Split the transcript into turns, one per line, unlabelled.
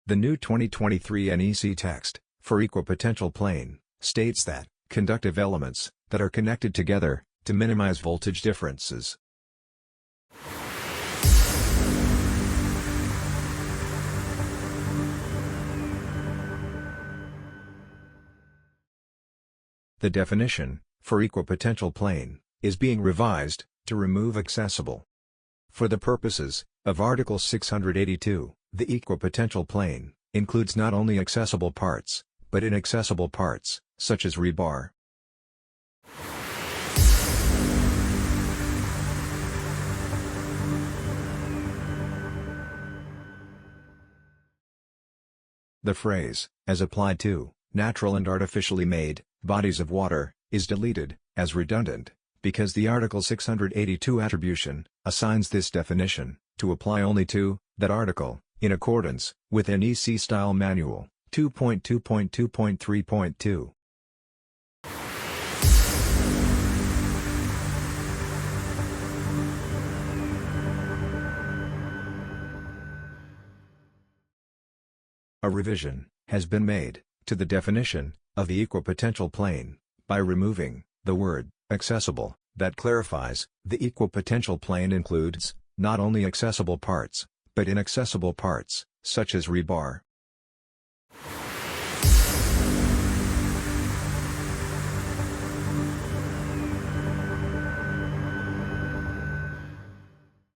The new 2023 NEC text, for equipotential plane, states that, conductive elements, that are connected together, to minimize voltage differences. The definition, for equipotential plane, is being revised, to remove accessible. For the purposes of Article 682, the equipotential plane includes not only accessible parts, but inaccessible parts, such as rebar. The phrase, as applied to natural and artificially made bodies of water, is deleted, as redundant, because the Article 682 attribution assigns this definition to apply only to that article, in accordance with NEC Style Manual 2.2.2.3.2. A revision has been made to the definition of the equipotential plane by removing the word accessible. That clarifies the equipotential plane includes not only accessible parts, but inaccessible parts, such as rebar.